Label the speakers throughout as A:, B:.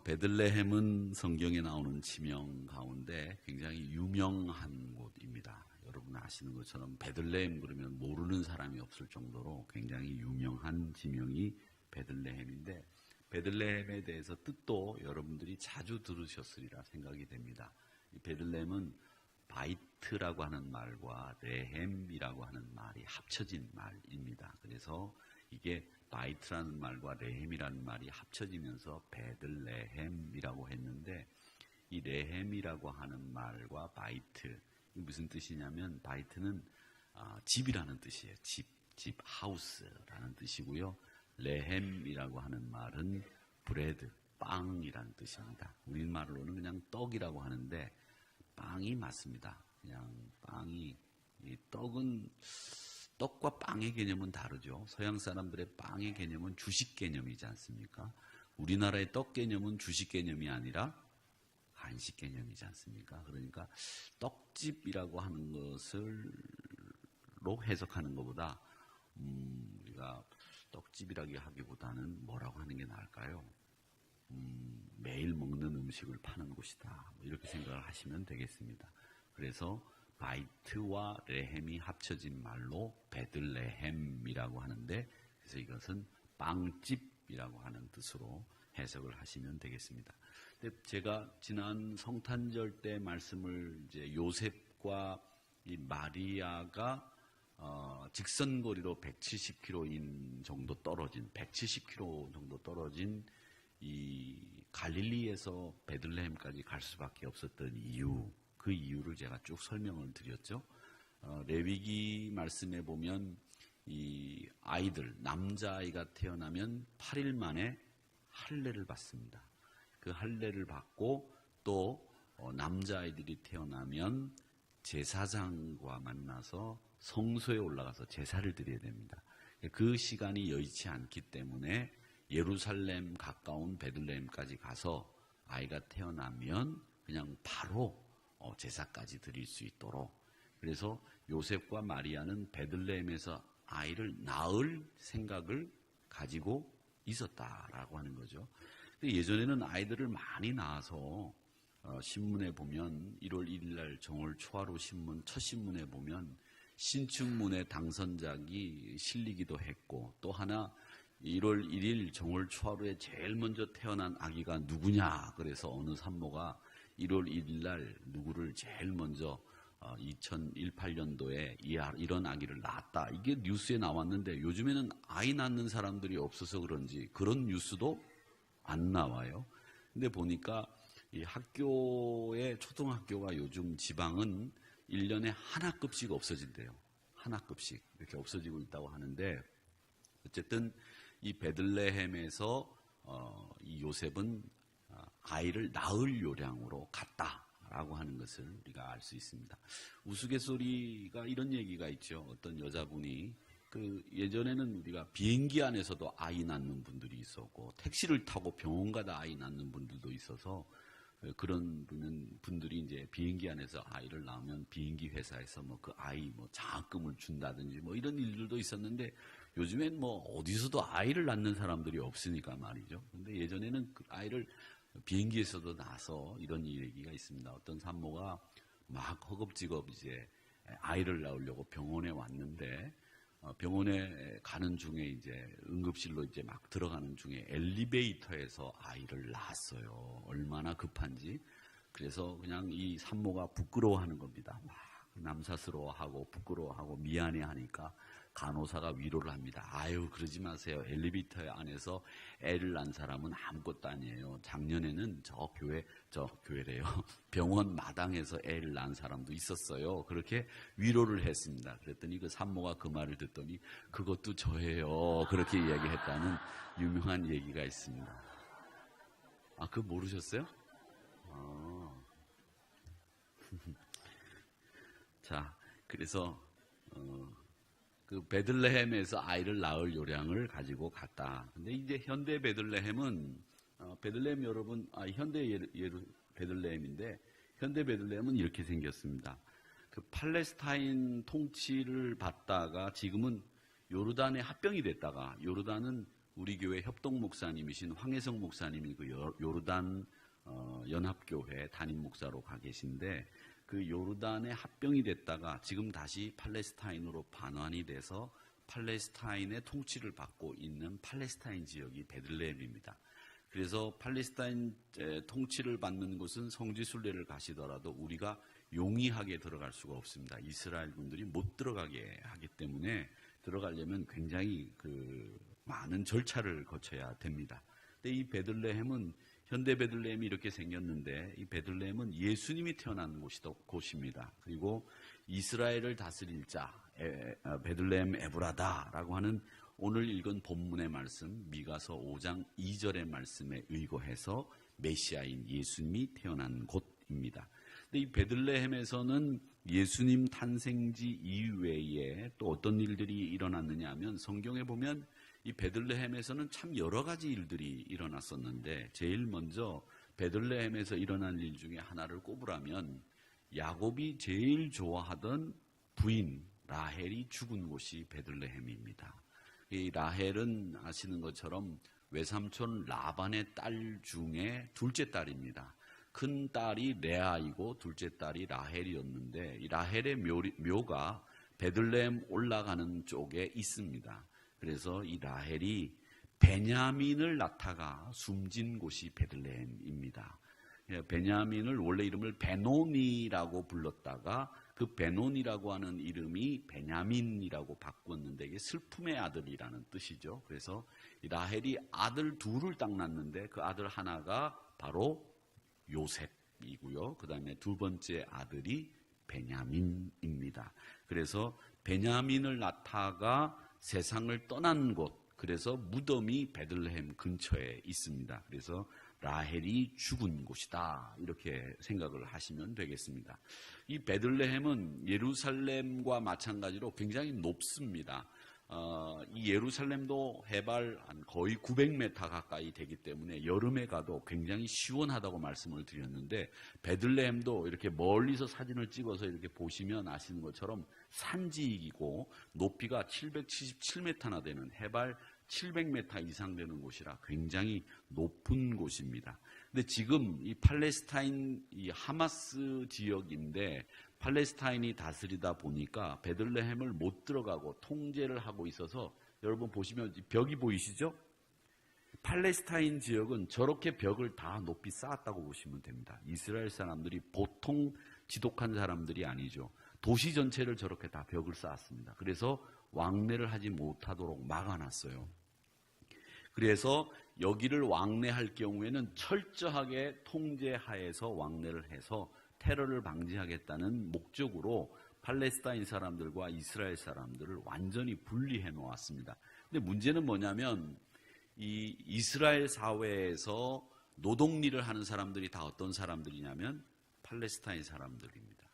A: 베들레헴은 성경에 나오는 지명 가운데 굉장히 유명한 곳입니다. 여러분 아시는 것처럼 베들레헴 그러면 모르는 사람이 없을 정도로 굉장히 유명한 지명이 베들레헴인데, 베들레헴에 대해서 뜻도 여러분들이 자주 들으셨으리라 생각이 됩니다. 이 베들레헴은 바이트라고 하는 말과 레헴이라고 하는 말이 합쳐진 말입니다. 그래서 이게 바이트라는 말과 레헴이라는 말이 합쳐지면서 베들레헴이라고 했는데, 이 레헴이라고 하는 말과 바이트, 무슨 뜻이냐면 바이트는 집이라는 뜻이에요. 집, 하우스라는 뜻이고요. 레헴이라고 하는 말은 브레드, 빵이라는 뜻입니다. 우리말로는 그냥 떡이라고 하는데 빵이 맞습니다. 그냥 빵이, 이 떡은 떡과 빵의 개념은 다르죠. 서양 사람들의 빵의 개념은 주식 개념이지 않습니까? 우리나라의 떡 개념은 주식 개념이 아니라 한식 개념이지 않습니까? 그러니까 떡집이라고 하는 것을로 해석하는 것보다 우리가 떡집이라고 하기보다는 뭐라고 하는 게 나을까요? 매일 먹는 음식을 파는 곳이다, 이렇게 생각을 하시면 되겠습니다. 그래서 바이트와 레헴이 합쳐진 말로 베들레헴이라고 하는데, 그래서 이것은 빵집이라고 하는 뜻으로 해석을 하시면 되겠습니다. 근데 제가 지난 성탄절 때 말씀을 이제 요셉과 이 마리아가 직선거리로 170km 정도 떨어진 이 갈릴리에서 베들레헴까지 갈 수밖에 없었던 이유, 그 이유를 제가 쭉 설명을 드렸죠. 레위기 말씀에 보면 이 아이들, 남자아이가 태어나면 8일 만에 할례를 받습니다. 그 할례를 받고 또 남자아이들이 태어나면 제사장과 만나서 성소에 올라가서 제사를 드려야 됩니다. 그 시간이 여의치 않기 때문에 예루살렘 가까운 베들레헴까지 가서 아이가 태어나면 그냥 바로 제사까지 드릴 수 있도록, 그래서 요셉과 마리아는 베들레헴에서 아이를 낳을 생각을 가지고 있었다라고 하는 거죠. 근데 예전에는 아이들을 많이 낳아서 신문에 보면 1월 1일 날 정월 초하루 신문 첫 신문에 보면 신춘문예 당선작이 실리기도 했고, 또 하나 1월 1일 정월 초하루에 제일 먼저 태어난 아기가 누구냐, 그래서 어느 산모가 1월 1일 날 누구를 제일 먼저 2018년도에 이런 아기를 낳았다, 이게 뉴스에 나왔는데, 요즘에는 아이 낳는 사람들이 없어서 그런지 그런 뉴스도 안 나와요. 근데 보니까 이 초등학교가 요즘 지방은 1년에 하나급씩 없어진대요. 하나급씩 이렇게 없어지고 있다고 하는데, 어쨌든 이 베들레헴에서 이 요셉은 아이를 낳을 요량으로 갔다라고 하는 것을 우리가 알 수 있습니다. 우스갯소리가 이런 얘기가 있죠. 어떤 여자분이 예전에는 우리가 비행기 안에서도 아이 낳는 분들이 있었고, 택시를 타고 병원 가다 아이 낳는 분들도 있어서, 그런 분들이 이제 비행기 안에서 아이를 낳으면 비행기 회사에서 그 아이 장학금을 준다든지 이런 일들도 있었는데, 요즘엔 어디서도 아이를 낳는 사람들이 없으니까 말이죠. 근데 예전에는 그 아이를 비행기에서도 낳아서 이런 얘기가 있습니다. 어떤 산모가 막 허겁지겁 이제 아이를 낳으려고 병원에 왔는데, 병원에 가는 중에 이제 응급실로 이제 막 들어가는 중에 엘리베이터에서 아이를 낳았어요. 얼마나 급한지. 그래서 그냥 이 산모가 부끄러워하는 겁니다. 막 남사스러워하고 부끄러워하고 미안해하니까 간호사가 위로를 합니다. 아유, 그러지 마세요. 엘리베이터 안에서 애를 낳은 사람은 아무것도 아니에요. 작년에는 교회래요. 병원 마당에서 애를 낳은 사람도 있었어요. 그렇게 위로를 했습니다. 그랬더니 그 산모가 그 말을 듣더니 그것도 저예요. 그렇게 이야기했다는 유명한 얘기가 있습니다. 그거 모르셨어요? 자, 그래서 그 베들레헴에서 아이를 낳을 요량을 가지고 갔다. 근데 이제 현대 베들레헴은 베들레헴 여러분, 현대 베들레헴인데, 현대 베들레헴은 이렇게 생겼습니다. 그 팔레스타인 통치를 받다가 지금은 요르단의 합병이 됐다가, 요르단은 우리 교회 협동 목사님이신 황혜성 목사님이 그 요르단 연합교회 담임 목사로 가 계신데 그 요르단에 합병이 됐다가 지금 다시 팔레스타인으로 반환이 돼서 팔레스타인의 통치를 받고 있는 팔레스타인 지역이 베들레헴입니다. 그래서 팔레스타인 통치를 받는 곳은 성지순례를 가시더라도 우리가 용이하게 들어갈 수가 없습니다. 이스라엘 군들이 못 들어가게 하기 때문에 들어가려면 굉장히 많은 절차를 거쳐야 됩니다. 근데 이 베들레헴은 현대 베들레헴이 이렇게 생겼는데 이 베들레헴은 예수님이 태어난 곳입니다. 그리고 이스라엘을 다스릴 자 베들레헴 에브라다라고 하는 오늘 읽은 본문의 말씀 미가서 5장 2절의 말씀에 의거해서 메시아인 예수님이 태어난 곳입니다. 근데 이 베들레헴에서는 예수님 탄생지 이외에 또 어떤 일들이 일어났느냐 하면 성경에 보면 이 베들레헴에서는 참 여러 가지 일들이 일어났었는데 제일 먼저 베들레헴에서 일어난 일 중에 하나를 꼽으라면 야곱이 제일 좋아하던 부인 라헬이 죽은 곳이 베들레헴입니다. 이 라헬은 아시는 것처럼 외삼촌 라반의 딸 중에 둘째 딸입니다. 큰 딸이 레아이고 둘째 딸이 라헬이었는데 이 라헬의 묘가 베들레헴 올라가는 쪽에 있습니다. 그래서 이 라헬이 베냐민을 낳다가 숨진 곳이 베들레헴입니다. 베냐민을 원래 이름을 베노니라고 불렀다가 그 베논이라고 하는 이름이 베냐민이라고 바꿨는데 이게 슬픔의 아들이라는 뜻이죠. 그래서 라헬이 아들 둘을 딱 낳았는데 그 아들 하나가 바로 요셉이고요. 그 다음에 두 번째 아들이 베냐민입니다. 그래서 베냐민을 낳다가 세상을 떠난 곳, 그래서 무덤이 베들레헴 근처에 있습니다. 그래서 라헬이 죽은 곳이다 이렇게 생각을 하시면 되겠습니다. 이 베들레헴은 예루살렘과 마찬가지로 굉장히 높습니다. 이 예루살렘도 해발 거의 900m 가까이 되기 때문에 여름에 가도 굉장히 시원하다고 말씀을 드렸는데 베들레헴도 이렇게 멀리서 사진을 찍어서 이렇게 보시면 아시는 것처럼 산지이고 높이가 777m나 되는 해발 700m 이상 되는 곳이라 굉장히 높은 곳입니다. 근데 지금 이 팔레스타인 이 하마스 지역인데 팔레스타인이 다스리다 보니까 베들레헴을 못 들어가고 통제를 하고 있어서 여러분 보시면 벽이 보이시죠? 팔레스타인 지역은 저렇게 벽을 다 높이 쌓았다고 보시면 됩니다. 이스라엘 사람들이 보통 지독한 사람들이 아니죠. 도시 전체를 저렇게 다 벽을 쌓았습니다. 그래서 왕래를 하지 못하도록 막아놨어요. 그래서 여기를 왕래할 경우에는 철저하게 통제하에서 왕래를 해서 테러를 방지하겠다는 목적으로 팔레스타인 사람들과 이스라엘 사람들을 완전히 분리해 놓았습니다. 근데 문제는 뭐냐면 이 이스라엘 사회에서 노동일을 하는 사람들이 다 어떤 사람들이냐면 팔레스타인 사람들입니다.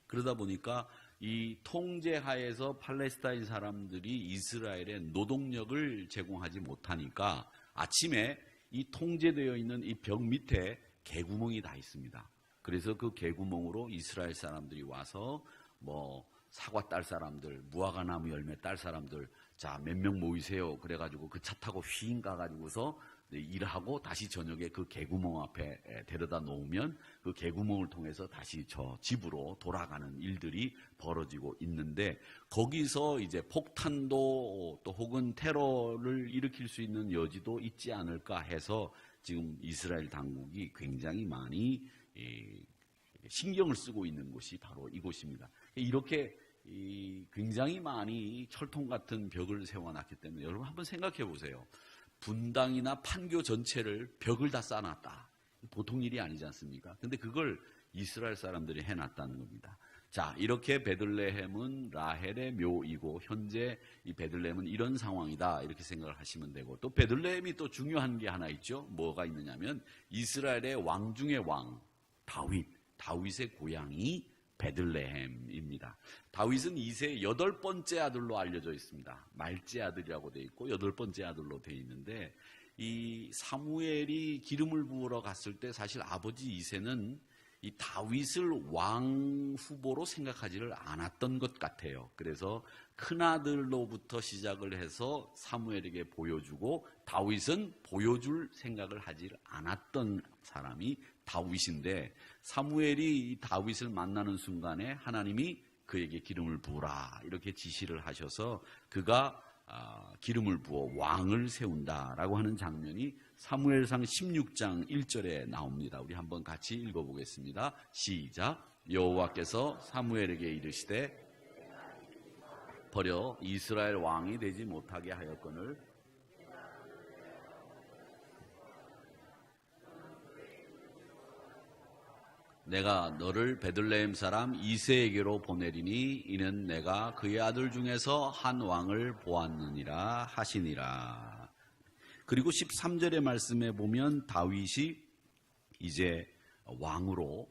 A: 그러다 보니까 이 통제하에서 팔레스타인 사람들이 이스라엘에 노동력을 제공하지 못하니까 아침에 이 통제되어 있는 이 벽 밑에 개구멍이 다 있습니다. 그래서 그 개구멍으로 이스라엘 사람들이 와서 뭐 사과 딸 사람들, 무화과 나무 열매 딸 사람들, 자, 몇 명 모이세요. 그래가지고 그 차 타고 휘잉 가가지고서 일하고 다시 저녁에 그 개구멍 앞에 데려다 놓으면 그 개구멍을 통해서 다시 저 집으로 돌아가는 일들이 벌어지고 있는데 거기서 이제 폭탄도 또 혹은 테러를 일으킬 수 있는 여지도 있지 않을까 해서 지금 이스라엘 당국이 굉장히 많이 신경을 쓰고 있는 곳이 바로 이곳입니다. 이렇게 굉장히 많이 철통 같은 벽을 세워놨기 때문에 여러분 한번 생각해 보세요. 분당이나 판교 전체를 벽을 다 쌓아놨다. 보통 일이 아니지 않습니까? 근데 그걸 이스라엘 사람들이 해놨다는 겁니다. 자, 이렇게 베들레헴은 라헬의 묘이고 현재 이 베들레헴은 이런 상황이다 이렇게 생각을 하시면 되고 또 베들레헴이 또 중요한 게 하나 있죠. 뭐가 있느냐면 이스라엘의 왕 중의 왕 다윗의 고향이 베들레헴입니다. 다윗은 이세의 8번째 아들로 알려져 있습니다. 말째 아들이라고 되어 있고 8번째 아들로 되어 있는데 이 사무엘이 기름을 부으러 갔을 때 사실 아버지 이세는 이 다윗을 왕 후보로 생각하지를 않았던 것 같아요. 그래서 큰아들로부터 시작을 해서 사무엘에게 보여주고 다윗은 보여줄 생각을 하지 않았던 사람이 다윗인데, 사무엘이 이 다윗을 만나는 순간에 하나님이 그에게 기름을 부으라 이렇게 지시를 하셔서 그가 기름을 부어 왕을 세운다라고 하는 장면이 사무엘상 16장 1절에 나옵니다. 우리 한번 같이 읽어보겠습니다. 시작. 여호와께서 사무엘에게 이르시되 버려 이스라엘 왕이 되지 못하게 하였거늘 내가 너를 베들레헴 사람 이새에게로 보내리니 이는 내가 그의 아들 중에서 한 왕을 보았느니라 하시니라. 그리고 13절의 말씀에 보면 다윗이 이제 왕으로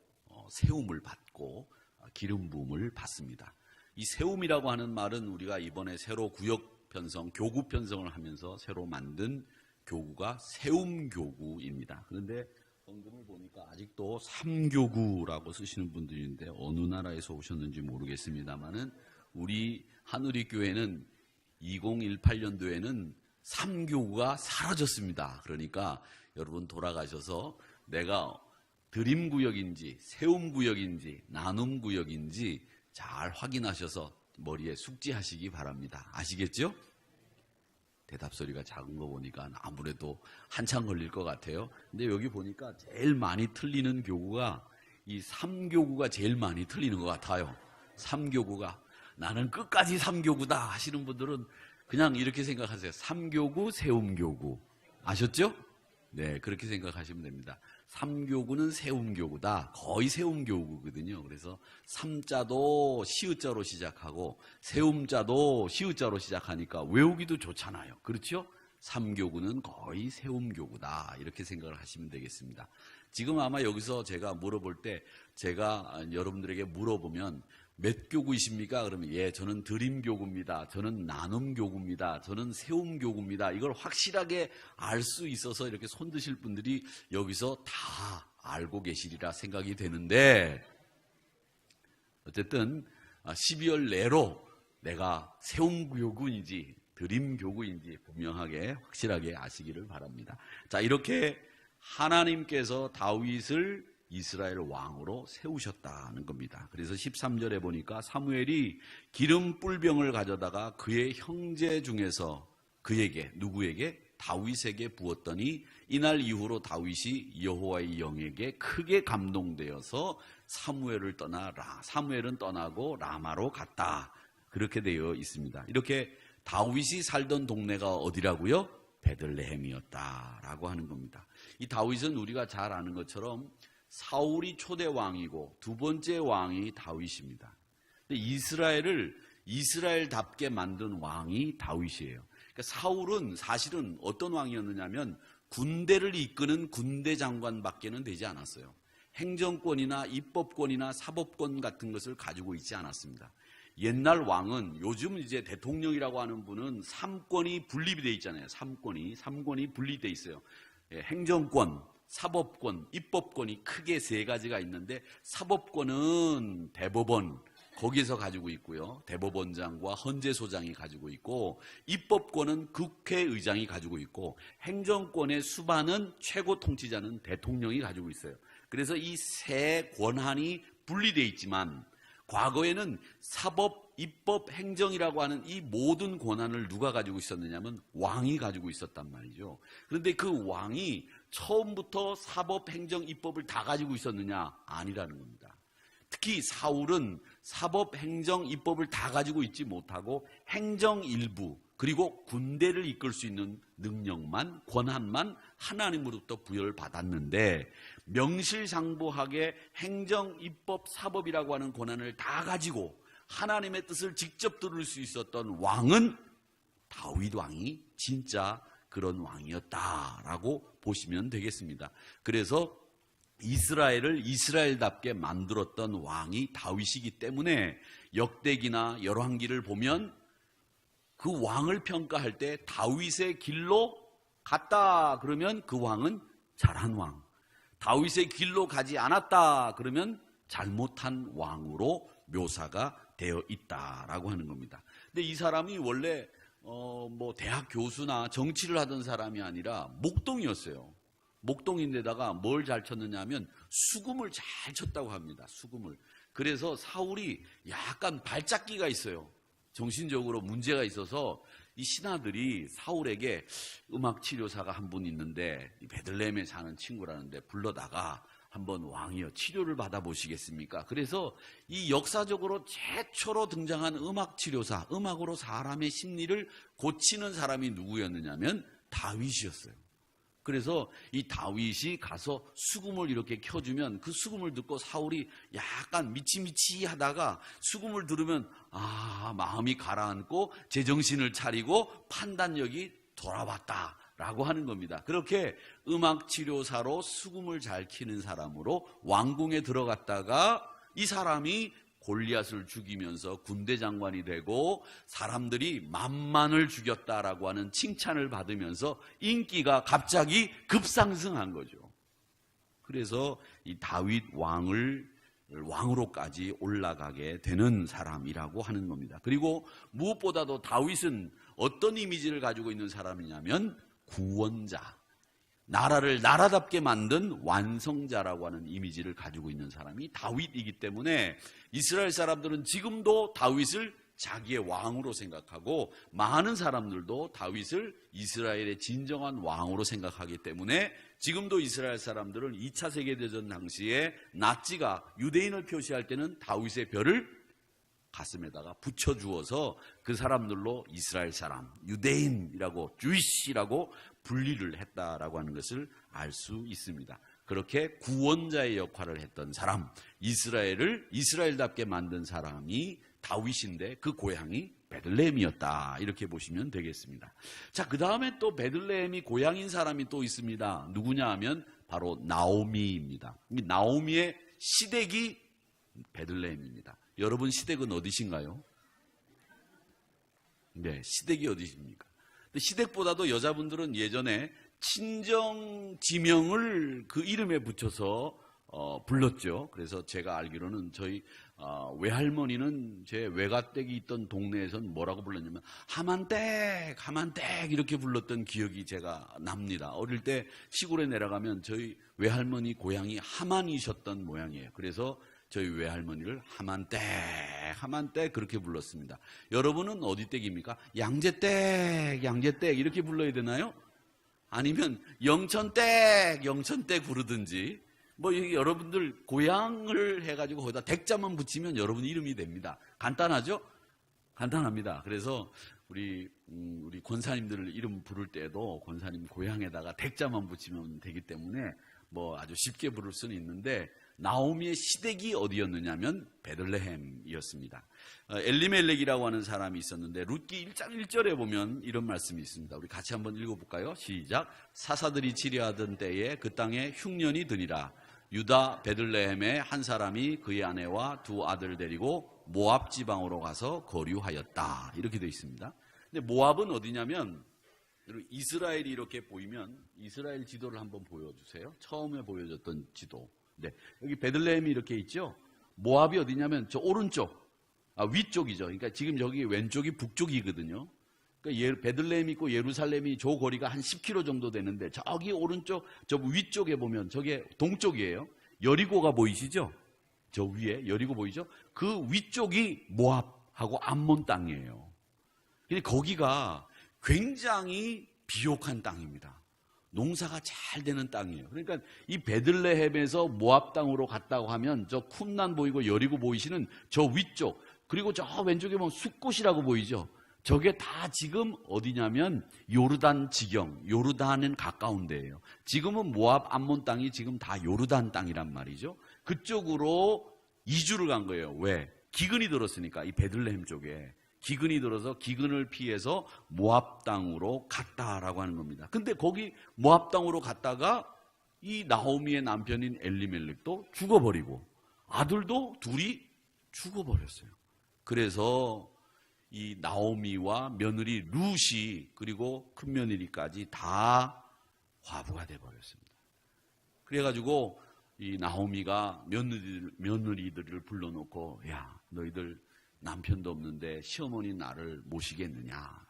A: 세움을 받고 기름 부음을 받습니다. 이 세움이라고 하는 말은 우리가 이번에 새로 구역 편성, 교구 편성을 하면서 새로 만든 교구가 세움교구입니다. 그런데 헌금을 보니까 아직도 삼교구라고 쓰시는 분들이 있는데 어느 나라에서 오셨는지 모르겠습니다만은 우리 한우리교회는 2018년도에는 삼교구가 사라졌습니다. 그러니까 여러분 돌아가셔서 내가 드림구역인지 세움구역인지 나눔구역인지 잘 확인하셔서 머리에 숙지하시기 바랍니다. 아시겠죠? 대답 소리가 작은 거 보니까 아무래도 한참 걸릴 것 같아요. 근데 여기 보니까 제일 많이 틀리는 교구가 이 삼교구가 제일 많이 틀리는 것 같아요. 삼교구가. 나는 끝까지 삼교구다 하시는 분들은 그냥 이렇게 생각하세요. 삼교구, 세움교구. 아셨죠? 네, 그렇게 생각하시면 됩니다. 삼교구는 세움교구다. 거의 세움교구거든요. 그래서 삼자도 시읒자로 시작하고 세움자도 시읒자로 시작하니까 외우기도 좋잖아요. 그렇죠? 삼교구는 거의 세움교구다. 이렇게 생각을 하시면 되겠습니다. 지금 아마 여기서 제가 물어볼 때 제가 여러분들에게 물어보면 몇 교구이십니까? 그러면 예, 저는 드림교구입니다. 저는 나눔교구입니다. 저는 세움교구입니다. 이걸 확실하게 알 수 있어서 이렇게 손 드실 분들이 여기서 다 알고 계시리라 생각이 되는데, 어쨌든 12월 내로 내가 세움교구인지 드림교구인지 분명하게 확실하게 아시기를 바랍니다. 자, 이렇게 하나님께서 다윗을 이스라엘 왕으로 세우셨다는 겁니다. 그래서 13절에 보니까 사무엘이 기름 뿔병을 가져다가 그의 형제 중에서 그에게, 누구에게? 다윗에게 부었더니 이날 이후로 다윗이 여호와의 영에게 크게 감동되어서 사무엘은 떠나고 라마로 갔다. 그렇게 되어 있습니다. 이렇게 다윗이 살던 동네가 어디라고요? 베들레헴이었다라고 하는 겁니다. 이 다윗은 우리가 잘 아는 것처럼 사울이 초대 왕이고 두 번째 왕이 다윗입니다. 근데 이스라엘을 이스라엘답게 만든 왕이 다윗이에요. 그러니까 사울은 사실은 어떤 왕이었느냐면 군대를 이끄는 군대 장관밖에는 되지 않았어요. 행정권이나 입법권이나 사법권 같은 것을 가지고 있지 않았습니다. 옛날 왕은, 요즘 이제 대통령이라고 하는 분은 3권이 분립이 돼 있잖아요. 3권이 분리돼 있어요. 행정권, 사법권, 입법권이 크게 세 가지가 있는데 사법권은 대법원, 거기에서 가지고 있고요. 대법원장과 헌재소장이 가지고 있고, 입법권은 국회의장이 가지고 있고, 행정권의 수반은 최고 통치자는 대통령이 가지고 있어요. 그래서 이 세 권한이 분리되어 있지만 과거에는 사법, 입법, 행정이라고 하는 이 모든 권한을 누가 가지고 있었느냐면 왕이 가지고 있었단 말이죠. 그런데 그 왕이 처음부터 사법, 행정, 입법을 다 가지고 있었느냐? 아니라는 겁니다. 특히 사울은 사법, 행정, 입법을 다 가지고 있지 못하고 행정 일부, 그리고 군대를 이끌 수 있는 능력만, 권한만 하나님으로부터 부여를 받았는데, 명실상부하게 행정, 입법, 사법이라고 하는 권한을 다 가지고 하나님의 뜻을 직접 들을 수 있었던 왕은 다윗 왕이 진짜 그런 왕이었다라고 보시면 되겠습니다. 그래서 이스라엘을 이스라엘답게 만들었던 왕이 다윗이기 때문에 역대기나 열왕기를 보면 그 왕을 평가할 때 다윗의 길로 갔다 그러면 그 왕은 잘한 왕, 다윗의 길로 가지 않았다 그러면 잘못한 왕으로 묘사가 되어 있다라고 하는 겁니다. 근데 이 사람이 원래 대학 교수나 정치를 하던 사람이 아니라 목동이었어요. 목동인데다가 뭘 잘 쳤느냐 하면 수금을 잘 쳤다고 합니다. 수금을. 그래서 사울이 약간 발작기가 있어요. 정신적으로 문제가 있어서 이 신하들이 사울에게 음악 치료사가 한 분 있는데 베들레헴에 사는 친구라는데 불러다가 한번 왕이여 치료를 받아보시겠습니까? 그래서 이 역사적으로 최초로 등장한 음악 치료사, 음악으로 사람의 심리를 고치는 사람이 누구였느냐면 다윗이었어요. 그래서 이 다윗이 가서 수금을 이렇게 켜주면 그 수금을 듣고 사울이 약간 미치미치하다가 수금을 들으면 마음이 가라앉고 제정신을 차리고 판단력이 돌아왔다라고 하는 겁니다. 그렇게 음악치료사로 수금을 잘 키는 사람으로 왕궁에 들어갔다가 이 사람이 골리앗을 죽이면서 군대 장관이 되고 사람들이 만만을 죽였다라고 하는 칭찬을 받으면서 인기가 갑자기 급상승한 거죠. 그래서 이 다윗 왕으로까지 올라가게 되는 사람이라고 하는 겁니다. 그리고 무엇보다도 다윗은 어떤 이미지를 가지고 있는 사람이냐면 구원자, 나라를 나라답게 만든 완성자라고 하는 이미지를 가지고 있는 사람이 다윗이기 때문에 이스라엘 사람들은 지금도 다윗을 자기의 왕으로 생각하고 많은 사람들도 다윗을 이스라엘의 진정한 왕으로 생각하기 때문에 지금도 이스라엘 사람들은 2차 세계대전 당시에 나치가 유대인을 표시할 때는 다윗의 별을 가슴에다가 붙여주어서 그 사람들로 이스라엘 사람, 유대인이라고 주이시라고 분리를 했다라고 하는 것을 알 수 있습니다. 그렇게 구원자의 역할을 했던 사람, 이스라엘을 이스라엘답게 만든 사람이 다윗인데 그 고향이 베들레헴이었다. 이렇게 보시면 되겠습니다. 자, 그 다음에 또 베들레헴이 고향인 사람이 또 있습니다. 누구냐 하면 바로 나오미입니다. 이 나오미의 시댁이 베들레헴입니다. 여러분 시댁은 어디신가요? 네, 시댁이 어디십니까? 시댁보다도 여자분들은 예전에 친정 지명을 그 이름에 붙여서 불렀죠. 그래서 제가 알기로는 저희 외할머니는 제 외가댁이 있던 동네에서는 뭐라고 불렀냐면 하만댁 이렇게 불렀던 기억이 제가 납니다. 어릴 때 시골에 내려가면 저희 외할머니 고향이 함안이셨던 모양이에요. 그래서 저희 외할머니를 하만댁 그렇게 불렀습니다. 여러분은 어디 댁입니까? 양재댁 이렇게 불러야 되나요? 아니면 영천댁 부르든지 여러분들 고향을 해가지고 거기다 댁자만 붙이면 여러분 이름이 됩니다. 간단하죠? 간단합니다. 그래서 우리 권사님들 이름 부를 때도 권사님 고향에다가 댁자만 붙이면 되기 때문에 아주 쉽게 부를 수는 있는데 나오미의 시댁이 어디였느냐면 베들레헴이었습니다. 엘리멜렉이라고 하는 사람이 있었는데 룻기 1장 1절에 보면 이런 말씀이 있습니다. 우리 같이 한번 읽어볼까요? 시작. 사사들이 치려하던 때에 그 땅에 흉년이 드니라. 유다 베들레헴의 한 사람이 그의 아내와 두 아들 데리고 모압 지방으로 가서 거류하였다. 이렇게 되어 있습니다. 근데 모압은 어디냐면 이스라엘이 이렇게 보이면 이스라엘 지도를 한번 보여주세요. 처음에 보여줬던 지도. 네, 여기 베들레헴이 이렇게 있죠. 모압이 어디냐면 저 오른쪽, 위쪽이죠. 그러니까 지금 여기 왼쪽이 북쪽이거든요. 그러니까 베들레헴이 있고 예루살렘이 저 거리가 한 10km 정도 되는데 저기 오른쪽, 저 위쪽에 보면 저게 동쪽이에요. 여리고가 보이시죠? 저 위에 여리고 보이죠? 그 위쪽이 모압하고 암몬 땅이에요. 근데 거기가 굉장히 비옥한 땅입니다. 농사가 잘 되는 땅이에요. 그러니까 이 베들레헴에서 모압 땅으로 갔다고 하면 저 쿰난 보이고 여리고 보이시는 저 위쪽, 그리고 저 왼쪽에 보면 숫곳이라고 보이죠. 저게 다 지금 어디냐면 요르단 지경, 요르단은 가까운 데예요. 지금은 모압 암몬 땅이 지금 다 요르단 땅이란 말이죠. 그쪽으로 이주를 간 거예요. 왜? 기근이 들었으니까 이 베들레헴 쪽에. 기근이 들어서 기근을 피해서 모압 땅으로 갔다라고 하는 겁니다. 근데 거기 모압 땅으로 갔다가 이 나오미의 남편인 엘리멜렉도 죽어버리고 아들도 둘이 죽어버렸어요. 그래서 이 나오미와 며느리 룻이 그리고 큰며느리까지 다 과부가 돼버렸습니다. 그래가지고 이 나오미가 며느리들을 불러놓고, 야, 너희들 남편도 없는데 시어머니 나를 모시겠느냐?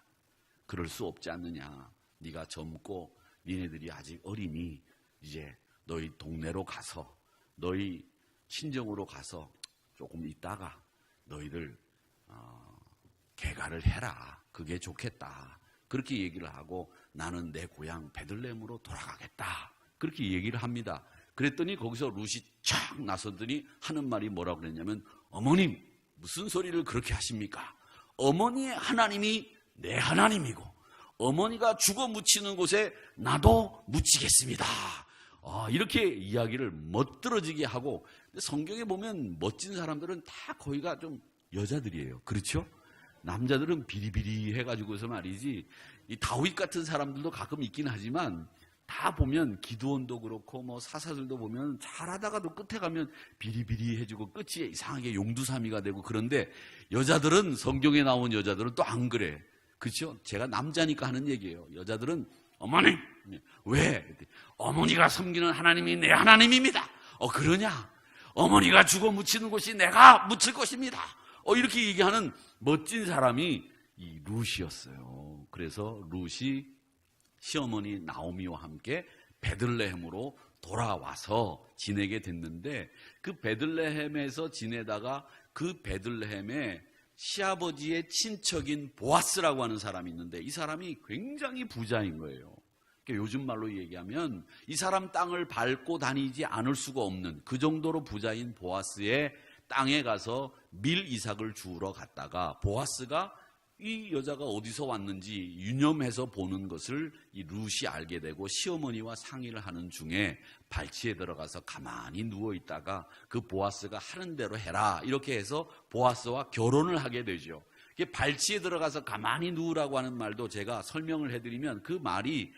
A: 그럴 수 없지 않느냐? 네가 젊고 니네들이 아직 어리니 이제 너희 동네로 가서, 너희 친정으로 가서 조금 있다가 너희들 개가를 해라. 그게 좋겠다. 그렇게 얘기를 하고 나는 내 고향 베들레헴으로 돌아가겠다. 그렇게 얘기를 합니다. 그랬더니 거기서 룻이 촥 나서더니 하는 말이 뭐라고 그랬냐면, 어머님 무슨 소리를 그렇게 하십니까? 어머니의 하나님이 내 하나님이고 어머니가 죽어 묻히는 곳에 나도 묻히겠습니다. 이렇게 이야기를 멋들어지게 하고, 성경에 보면 멋진 사람들은 다 거기가 좀 여자들이에요. 그렇죠? 남자들은 비리비리 해가지고서 말이지, 이 다윗 같은 사람들도 가끔 있긴 하지만 다 보면 기드온도 그렇고 뭐 사사들도 보면 잘하다가도 끝에 가면 비리비리해지고 끝이 이상하게 용두사미가 되고, 그런데 여자들은, 성경에 나온 여자들은 또 안 그래. 그렇죠? 제가 남자니까 하는 얘기예요. 여자들은 어머니 왜? 어머니가 섬기는 하나님이 내 하나님입니다. 그러냐? 어머니가 죽어 묻히는 곳이 내가 묻힐 것입니다. 이렇게 얘기하는 멋진 사람이 이 룻이었어요. 그래서 룻이 시어머니 나오미와 함께 베들레헴으로 돌아와서 지내게 됐는데, 그 베들레헴에서 지내다가 그 베들레헴에 시아버지의 친척인 보아스라고 하는 사람이 있는데, 이 사람이 굉장히 부자인 거예요. 그러니까 요즘 말로 얘기하면 이 사람 땅을 밟고 다니지 않을 수가 없는 그 정도로 부자인 보아스의 땅에 가서 밀 이삭을 주우러 갔다가, 보아스가 이 여자가 어디서 왔는지 유념해서 보는 것을 이 룻이 알게 되고 시어머니와 상의를 하는 중에 발치에 들어가서 가만히 누워있다가 그 보아스가 하는 대로 해라 이렇게 해서 보아스와 결혼을 하게 되죠. 발치에 들어가서 가만히 누우라고 하는 말도 제가 설명을 해드리면, 그 말이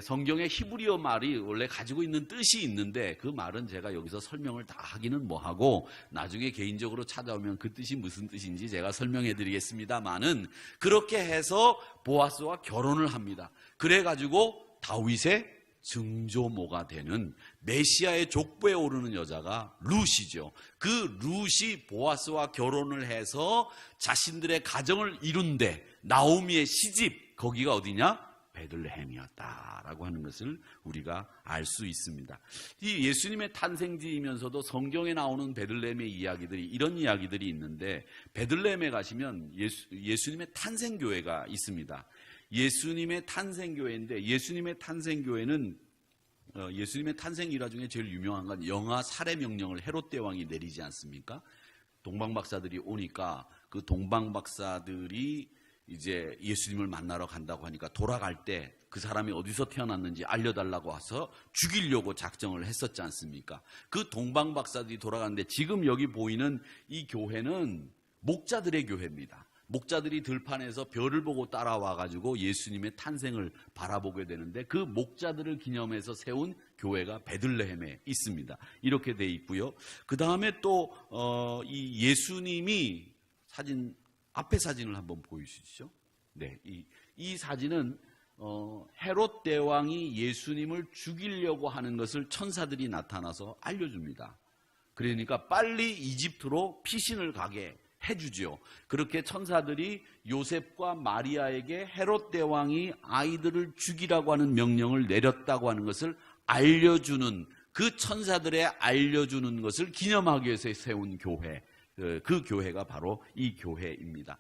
A: 성경의 히브리어 말이 원래 가지고 있는 뜻이 있는데, 그 말은 제가 여기서 설명을 다 하기는 뭐하고 나중에 개인적으로 찾아오면 그 뜻이 무슨 뜻인지 제가 설명해 드리겠습니다만은, 그렇게 해서 보아스와 결혼을 합니다. 그래가지고 다윗의 증조모가 되는 메시아의 족보에 오르는 여자가 룻이죠. 그 룻이 보아스와 결혼을 해서 자신들의 가정을 이룬데, 나오미의 시집, 거기가 어디냐? 베들레헴이었다라고 하는 것을 우리가 알 수 있습니다. 이 예수님의 탄생지이면서도 성경에 나오는 베들레헴의 이야기들이, 이런 이야기들이 있는데, 베들레헴에 가시면 예수님의 탄생교회가 있습니다. 예수님의 탄생교회인데, 예수님의 탄생교회는 예수님의 탄생 일화 중에 제일 유명한 건 영아 살해 명령을 헤롯 대왕이 내리지 않습니까? 동방박사들이 오니까 그 동방박사들이 이제 예수님을 만나러 간다고 하니까 돌아갈 때 그 사람이 어디서 태어났는지 알려달라고 와서 죽이려고 작정을 했었지 않습니까? 그 동방박사들이 돌아가는데, 지금 여기 보이는 이 교회는 목자들의 교회입니다. 목자들이 들판에서 별을 보고 따라와가지고 예수님의 탄생을 바라보게 되는데, 그 목자들을 기념해서 세운 교회가 베들레헴에 있습니다. 이렇게 돼 있고요. 그 다음에 또 이 예수님이 앞에 사진을 한번 보여주시죠. 네, 이 사진은 헤롯 대왕이 예수님을 죽이려고 하는 것을 천사들이 나타나서 알려줍니다. 그러니까 빨리 이집트로 피신을 가게 해주죠. 그렇게 천사들이 요셉과 마리아에게 헤롯 대왕이 아이들을 죽이라고 하는 명령을 내렸다고 하는 것을 알려주는, 그 천사들의 알려주는 것을 기념하기 위해서 세운 교회, 그 교회가 바로 이 교회입니다.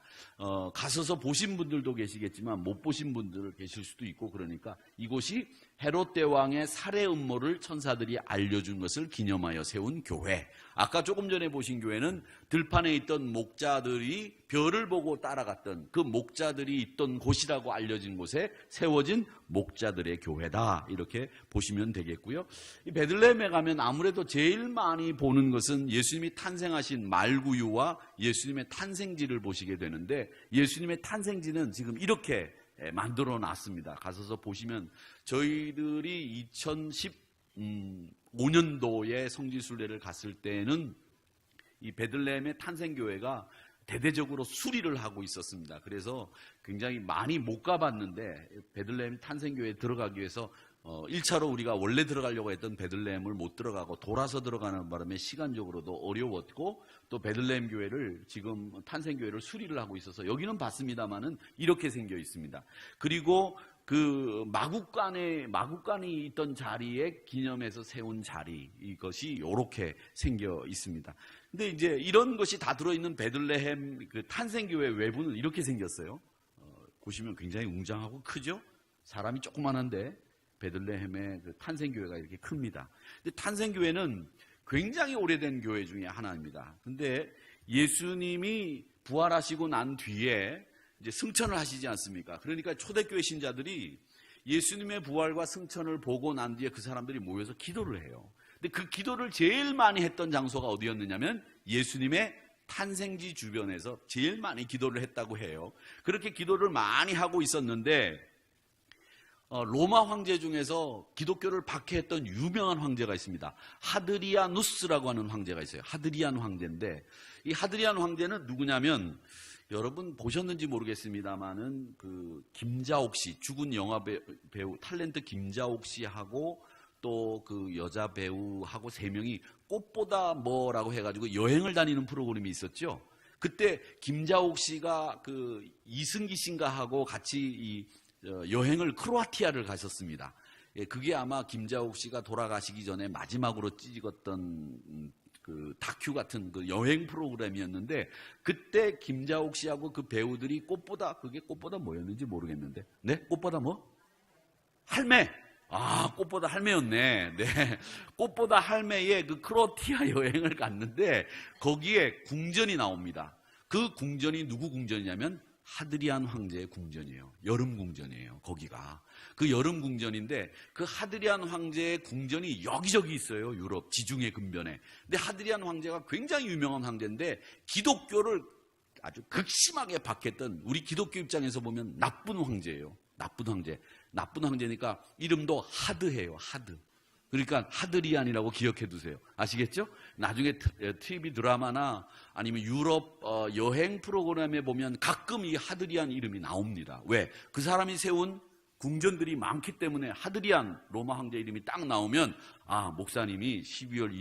A: 가셔서 보신 분들도 계시겠지만 못 보신 분들 계실 수도 있고, 그러니까 이곳이 헤롯 대왕의 살해 음모를 천사들이 알려준 것을 기념하여 세운 교회. 아까 조금 전에 보신 교회는 들판에 있던 목자들이 별을 보고 따라갔던 그 목자들이 있던 곳이라고 알려진 곳에 세워진 목자들의 교회다, 이렇게 보시면 되겠고요. 이 베들레헴에 가면 아무래도 제일 많이 보는 것은 예수님이 탄생하신 말구유와 예수님의 탄생지를 보시게 되는데, 예수님의 탄생지는 지금 이렇게 만들어 놨습니다. 가셔서 보시면, 저희들이 2015년도에 성지순례를 갔을 때는 이 베들레헴의 탄생교회가 대대적으로 수리를 하고 있었습니다. 그래서 굉장히 많이 못 가봤는데, 베들레헴 탄생교회에 들어가기 위해서 1차로 우리가 원래 들어가려고 했던 베들레헴을 못 들어가고 돌아서 들어가는 바람에 시간적으로도 어려웠고, 또 베들레헴 교회를 지금 탄생교회를 수리를 하고 있어서 여기는 봤습니다만은 이렇게 생겨 있습니다. 그리고 그 마국간이 있던 자리에 기념해서 세운 자리, 이것이 이렇게 생겨 있습니다. 근데 이제 이런 것이 다 들어있는 베들레헴 그 탄생교회 외부는 이렇게 생겼어요. 보시면 굉장히 웅장하고 크죠? 사람이 조그만한데 베들레헴의 그 탄생교회가 이렇게 큽니다. 근데 탄생교회는 굉장히 오래된 교회 중에 하나입니다. 근데 예수님이 부활하시고 난 뒤에 이제 승천을 하시지 않습니까? 그러니까 초대교회 신자들이 예수님의 부활과 승천을 보고 난 뒤에 그 사람들이 모여서 기도를 해요. 근데 그 기도를 제일 많이 했던 장소가 어디였느냐면 예수님의 탄생지 주변에서 제일 많이 기도를 했다고 해요. 그렇게 기도를 많이 하고 있었는데 로마 황제 중에서 기독교를 박해했던 유명한 황제가 있습니다. 하드리아누스라고 하는 황제가 있어요. 하드리안 황제인데, 이 하드리안 황제는 누구냐면, 여러분 보셨는지 모르겠습니다만은 그 김자옥 씨, 죽은 영화 배우 탤런트 김자옥 씨하고 또 그 여자 배우하고 3명이 꽃보다 뭐라고 해가지고 여행을 다니는 프로그램이 있었죠. 그때 김자옥 씨가 그 이승기 씨인가 하고 같이 이 여행을 크로아티아를 가셨습니다. 그게 아마 김자옥 씨가 돌아가시기 전에 마지막으로 찍었던 그 다큐 같은 그 여행 프로그램이었는데, 그때 김자옥 씨하고 그 배우들이 그게 꽃보다 뭐였는지 모르겠는데, 네? 꽃보다 뭐? 할매! 꽃보다 할매였네. 네. 꽃보다 할매의 그 크로아티아 여행을 갔는데, 거기에 궁전이 나옵니다. 그 궁전이 누구 궁전이냐면, 하드리안 황제의 궁전이에요. 여름 궁전이에요. 거기가. 그 여름 궁전인데 그 하드리안 황제의 궁전이 여기저기 있어요. 유럽 지중해 근변에. 근데 하드리안 황제가 굉장히 유명한 황제인데 기독교를 아주 극심하게 박했던, 우리 기독교 입장에서 보면 나쁜 황제예요. 나쁜 황제. 나쁜 황제니까 이름도 하드해요. 하드. 그러니까 하드리안이라고 기억해 두세요. 아시겠죠? 나중에 TV 드라마나 아니면 유럽 여행 프로그램에 보면 가끔 이 하드리안 이름이 나옵니다. 왜? 그 사람이 세운 궁전들이 많기 때문에 하드리안 로마 황제 이름이 딱 나오면 목사님이 12월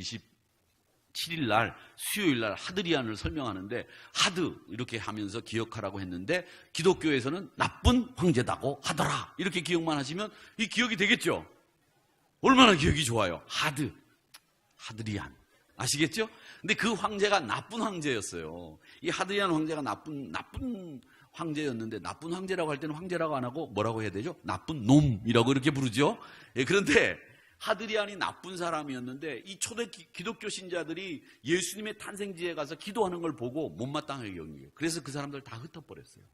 A: 27일 날 수요일 날 하드리안을 설명하는데 하드 이렇게 하면서 기억하라고 했는데, 기독교에서는 나쁜 황제다고 하더라 이렇게 기억만 하시면 이 기억이 되겠죠? 얼마나 기억이 좋아요. 하드리안. 아시겠죠? 근데 그 황제가 나쁜 황제였어요. 이 하드리안 황제가 나쁜 황제였는데, 나쁜 황제라고 할 때는 황제라고 안 하고 뭐라고 해야 되죠? 나쁜 놈이라고 이렇게 부르죠. 그런데 하드리안이 나쁜 사람이었는데, 이 초대 기독교 신자들이 예수님의 탄생지에 가서 기도하는 걸 보고 못마땅하게 여긴 거예요. 그래서 그 사람들 다 흩어버렸어요.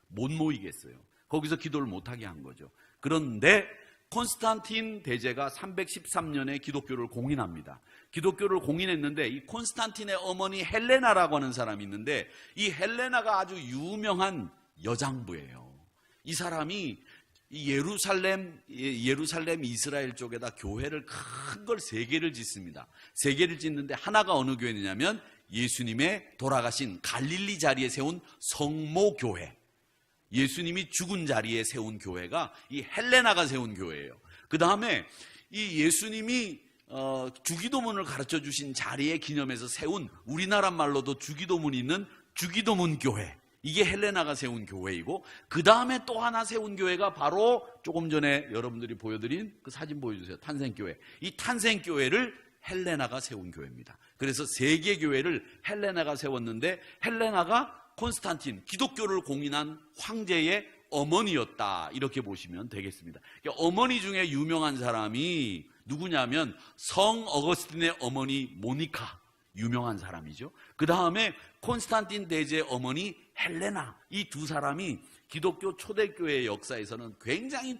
A: 못 모이겠어요. 거기서 기도를 못하게 한 거죠. 그런데 콘스탄틴 대제가 313년에 기독교를 공인합니다. 기독교를 공인했는데, 이 콘스탄틴의 어머니 헬레나라고 하는 사람이 있는데, 이 헬레나가 아주 유명한 여장부예요. 이 사람이 예루살렘 이스라엘 쪽에다 교회를 큰 걸 3개를 짓습니다. 3개를 짓는데 하나가 어느 교회냐면 예수님의 돌아가신 갈릴리 자리에 세운 성모교회. 예수님이 죽은 자리에 세운 교회가 이 헬레나가 세운 교회예요. 그 다음에 이 예수님이 주기도문을 가르쳐 주신 자리에 기념해서 세운, 우리나라 말로도 주기도문이 있는 주기도문 교회, 이게 헬레나가 세운 교회이고, 그 다음에 또 하나 세운 교회가 바로 조금 전에 여러분들이 보여드린 그 사진 보여주세요. 탄생교회. 이 탄생교회를 헬레나가 세운 교회입니다. 그래서 3개 교회를 헬레나가 세웠는데, 헬레나가 콘스탄틴, 기독교를 공인한 황제의 어머니였다, 이렇게 보시면 되겠습니다. 어머니 중에 유명한 사람이 누구냐면 성 어거스틴의 어머니 모니카, 유명한 사람이죠. 그 다음에 콘스탄틴 대제의 어머니 헬레나, 이 두 사람이 기독교 초대교회 역사에서는 굉장히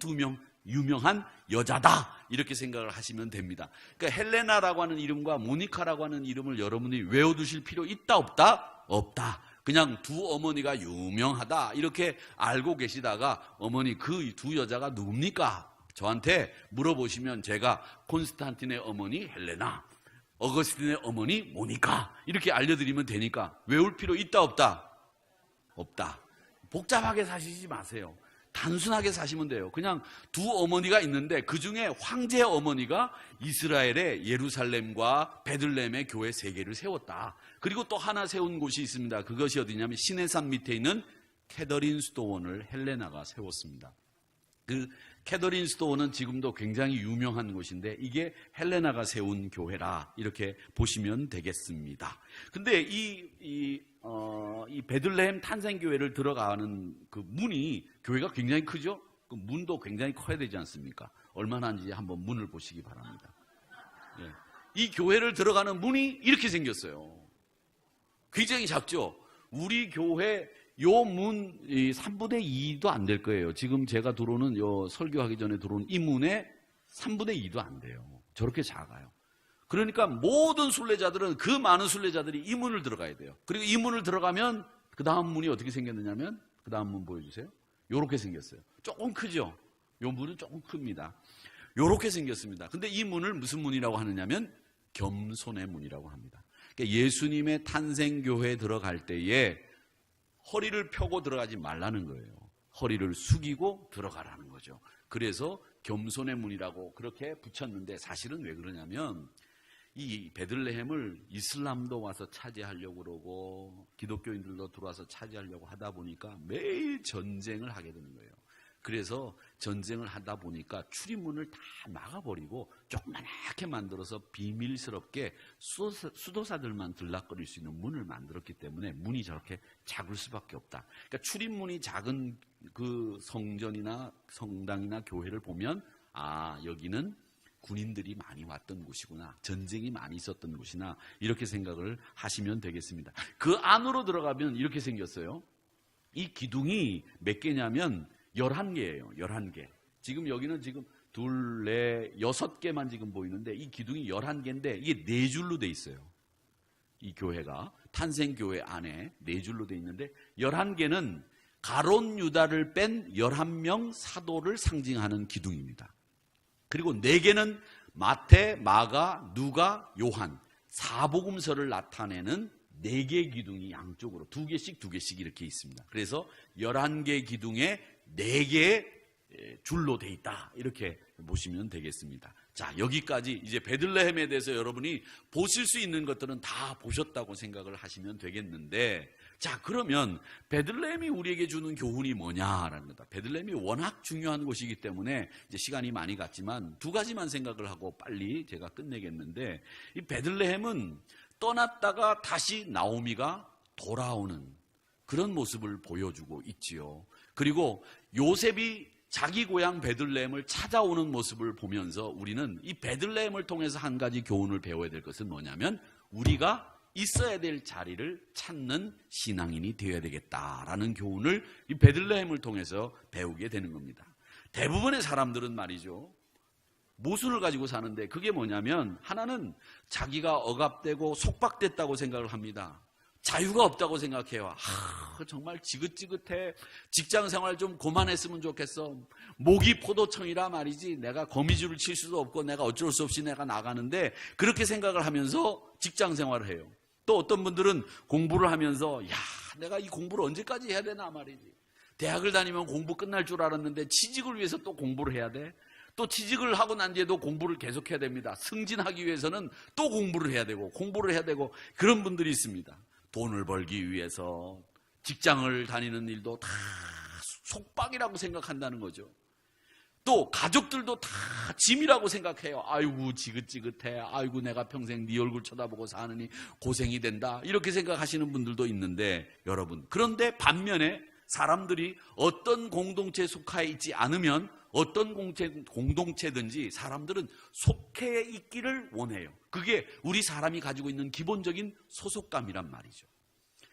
A: 유명한 여자다, 이렇게 생각을 하시면 됩니다. 그러니까 헬레나라고 하는 이름과 모니카라고 하는 이름을 여러분이 외워두실 필요 있다 없다? 없다. 그냥 두 어머니가 유명하다 이렇게 알고 계시다가, 어머니 그 두 여자가 누굽니까? 저한테 물어보시면 제가 콘스탄틴의 어머니 헬레나, 어거스틴의 어머니 모니카 이렇게 알려드리면 되니까 외울 필요 있다 없다? 없다. 복잡하게 사시지 마세요. 단순하게 사시면 돼요. 그냥 두 어머니가 있는데 그 중에 황제 어머니가 이스라엘의 예루살렘과 베들레헴의 교회 3개를 세웠다. 그리고 또 하나 세운 곳이 있습니다. 그것이 어디냐면 시내산 밑에 있는 캐더린 수도원을 헬레나가 세웠습니다. 그 캐더린 수도원은 지금도 굉장히 유명한 곳인데 이게 헬레나가 세운 교회라 이렇게 보시면 되겠습니다. 근데 이 베들레헴 탄생교회를 들어가는 그 문이 교회가 굉장히 크죠? 그 문도 굉장히 커야 되지 않습니까? 얼마나인지 한번 문을 보시기 바랍니다. 예. 이 교회를 들어가는 문이 이렇게 생겼어요. 굉장히 작죠? 우리 교회 요 문 3분의 2도 안 될 거예요. 지금 제가 들어오는 요 설교하기 전에 들어온 이 문에 3분의 2도 안 돼요. 저렇게 작아요. 그러니까 모든 순례자들은 그 많은 순례자들이 이 문을 들어가야 돼요. 그리고 이 문을 들어가면 그 다음 문이 어떻게 생겼느냐면 그 다음 문 보여주세요. 요렇게 생겼어요. 조금 크죠? 요 문은 조금 큽니다. 요렇게 생겼습니다. 근데 이 문을 무슨 문이라고 하느냐면 겸손의 문이라고 합니다. 그러니까 예수님의 탄생교회에 들어갈 때에 허리를 펴고 들어가지 말라는 거예요. 허리를 숙이고 들어가라는 거죠. 그래서 겸손의 문이라고 그렇게 붙였는데 사실은 왜 그러냐면 이 베들레헴을 이슬람도 와서 차지하려고 그러고 기독교인들도 들어와서 차지하려고 하다 보니까 매일 전쟁을 하게 되는 거예요. 그래서 전쟁을 하다 보니까 출입문을 다 막아버리고 조그맣게 만들어서 비밀스럽게 수도사들만 들락거릴 수 있는 문을 만들었기 때문에 문이 저렇게 작을 수밖에 없다. 그러니까 출입문이 작은 그 성전이나 성당이나 교회를 보면 아, 여기는 군인들이 많이 왔던 곳이구나, 전쟁이 많이 있었던 곳이나 이렇게 생각을 하시면 되겠습니다. 그 안으로 들어가면 이렇게 생겼어요. 이 기둥이 몇 개냐면 11개예요. 11개. 지금 여기는 지금 2, 4, 6개만 지금 보이는데 이 기둥이 11개인데 이게 4줄로 돼 있어요. 이 교회가 탄생교회 안에 4줄로 돼 있는데 11개는 가롯 유다를 뺀 11명 사도를 상징하는 기둥입니다. 그리고 4개는 마태, 마가, 누가, 요한 4복음서를 나타내는 4개 기둥이 양쪽으로 2개씩 2개씩 이렇게 있습니다. 그래서 11개 기둥에 4개의 줄로 돼 있다. 이렇게 보시면 되겠습니다. 자, 여기까지 이제 베들레헴에 대해서 여러분이 보실 수 있는 것들은 다 보셨다고 생각을 하시면 되겠는데, 자, 그러면 베들레헴이 우리에게 주는 교훈이 뭐냐라는 거다. 베들레헴이 워낙 중요한 곳이기 때문에 이제 시간이 많이 갔지만 2가지만 생각을 하고 빨리 제가 끝내겠는데, 이 베들레헴은 떠났다가 다시 나오미가 돌아오는 그런 모습을 보여주고 있지요. 그리고 요셉이 자기 고향 베들레헴을 찾아오는 모습을 보면서 우리는 이 베들레헴을 통해서 한 가지 교훈을 배워야 될 것은 뭐냐면 우리가 있어야 될 자리를 찾는 신앙인이 되어야 되겠다라는 교훈을 이 베들레헴을 통해서 배우게 되는 겁니다. 대부분의 사람들은 말이죠, 모순을 가지고 사는데 그게 뭐냐면 하나는 자기가 억압되고 속박됐다고 생각을 합니다. 자유가 없다고 생각해요. 정말 지긋지긋해. 직장생활 좀 그만했으면 좋겠어. 목이 포도청이라 말이지 내가 거미줄을 칠 수도 없고 내가 어쩔 수 없이 내가 나가는데, 그렇게 생각을 하면서 직장생활을 해요. 또 어떤 분들은 공부를 하면서 내가 이 공부를 언제까지 해야 되나 말이지. 대학을 다니면 공부 끝날 줄 알았는데 취직을 위해서 또 공부를 해야 돼. 또 취직을 하고 난 뒤에도 공부를 계속해야 됩니다. 승진하기 위해서는 또 공부를 해야 되고 공부를 해야 되고 그런 분들이 있습니다. 돈을 벌기 위해서 직장을 다니는 일도 다 속박이라고 생각한다는 거죠. 또 가족들도 다 짐이라고 생각해요. 아이고 지긋지긋해. 아이고 내가 평생 네 얼굴 쳐다보고 사느니 고생이 된다. 이렇게 생각하시는 분들도 있는데 여러분, 그런데 반면에 사람들이 어떤 공동체에 속해 있지 않으면 어떤 공동체든지 사람들은 속해 있기를 원해요. 그게 우리 사람이 가지고 있는 기본적인 소속감이란 말이죠.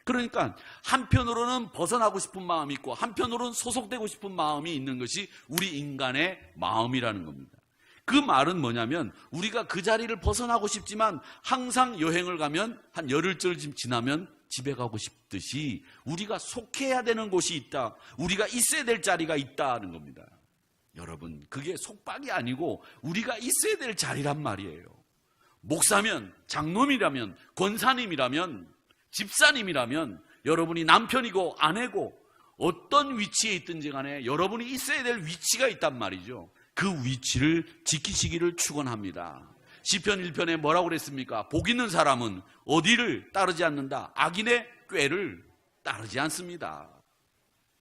A: 그러니까 한편으로는 벗어나고 싶은 마음이 있고 한편으로는 소속되고 싶은 마음이 있는 것이 우리 인간의 마음이라는 겁니다. 그 말은 뭐냐면 우리가 그 자리를 벗어나고 싶지만 항상 여행을 가면 한 열흘쯤 지나면 집에 가고 싶듯이 우리가 속해야 되는 곳이 있다. 우리가 있어야 될 자리가 있다는 겁니다. 여러분, 그게 속박이 아니고 우리가 있어야 될 자리란 말이에요. 목사면, 장로님이라면, 권사님이라면, 집사님이라면, 여러분이 남편이고 아내고 어떤 위치에 있든지 간에 여러분이 있어야 될 위치가 있단 말이죠. 그 위치를 지키시기를 축원합니다. 시편 1편에 뭐라고 그랬습니까? 복 있는 사람은 어디를 따르지 않는다? 악인의 꾀를 따르지 않습니다.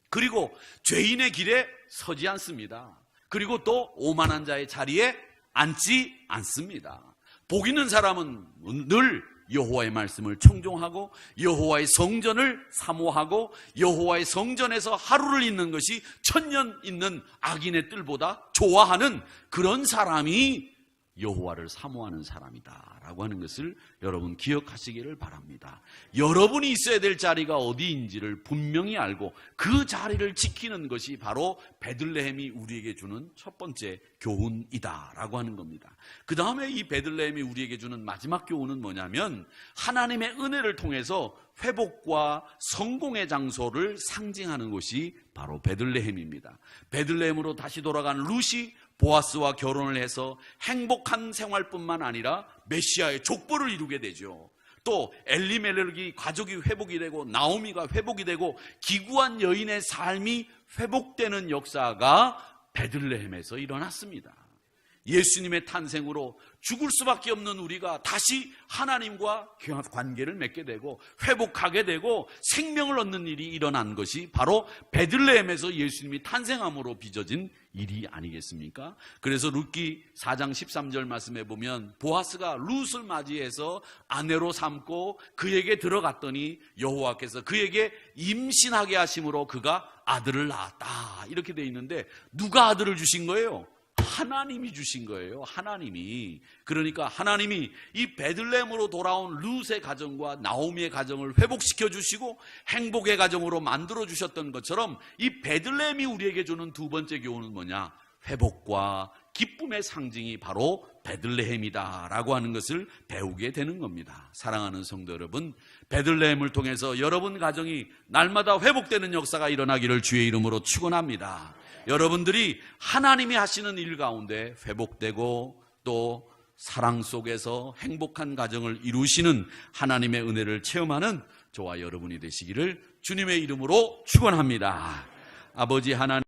A: 그리고 죄인의 길에 서지 않습니다. 그리고 또 오만한 자의 자리에 앉지 않습니다. 복 있는 사람은 늘 여호와의 말씀을 청종하고 여호와의 성전을 사모하고 여호와의 성전에서 하루를 있는 것이 천년 있는 악인의 뜰보다 좋아하는 그런 사람이 여호와를 사모하는 사람이다라고 하는 것을 여러분 기억하시기를 바랍니다. 여러분이 있어야 될 자리가 어디인지를 분명히 알고 그 자리를 지키는 것이 바로 베들레헴이 우리에게 주는 첫 번째 교훈이다라고 하는 겁니다. 그 다음에 이 베들레헴이 우리에게 주는 마지막 교훈은 뭐냐면 하나님의 은혜를 통해서 회복과 성공의 장소를 상징하는 곳이 바로 베들레헴입니다. 베들레헴으로 다시 돌아간 룻이 보아스와 결혼을 해서 행복한 생활뿐만 아니라 메시아의 족보를 이루게 되죠. 또 엘리멜렉이 가족이 회복이 되고 나오미가 회복이 되고 기구한 여인의 삶이 회복되는 역사가 베들레헴에서 일어났습니다. 예수님의 탄생으로 죽을 수밖에 없는 우리가 다시 하나님과 관계를 맺게 되고 회복하게 되고 생명을 얻는 일이 일어난 것이 바로 베들레헴에서 예수님이 탄생함으로 빚어진 일이 아니겠습니까? 그래서 룻기 4장 13절 말씀에 보면 보아스가 룻을 맞이해서 아내로 삼고 그에게 들어갔더니 여호와께서 그에게 임신하게 하심으로 그가 아들을 낳았다 이렇게 되어 있는데 누가 아들을 주신 거예요? 하나님이 주신 거예요. 하나님이. 그러니까 하나님이 이 베들레헴으로 돌아온 룻의 가정과 나오미의 가정을 회복시켜 주시고 행복의 가정으로 만들어 주셨던 것처럼 이 베들레헴이 우리에게 주는 두 번째 교훈은 뭐냐? 회복과 기쁨의 상징이 바로 베들레헴이다라고 하는 것을 배우게 되는 겁니다. 사랑하는 성도 여러분, 베들레헴을 통해서 여러분 가정이 날마다 회복되는 역사가 일어나기를 주의 이름으로 축원합니다. 여러분들이 하나님이 하시는 일 가운데 회복되고 또 사랑 속에서 행복한 가정을 이루시는 하나님의 은혜를 체험하는 저와 여러분이 되시기를 주님의 이름으로 축원합니다. 아버지 하나님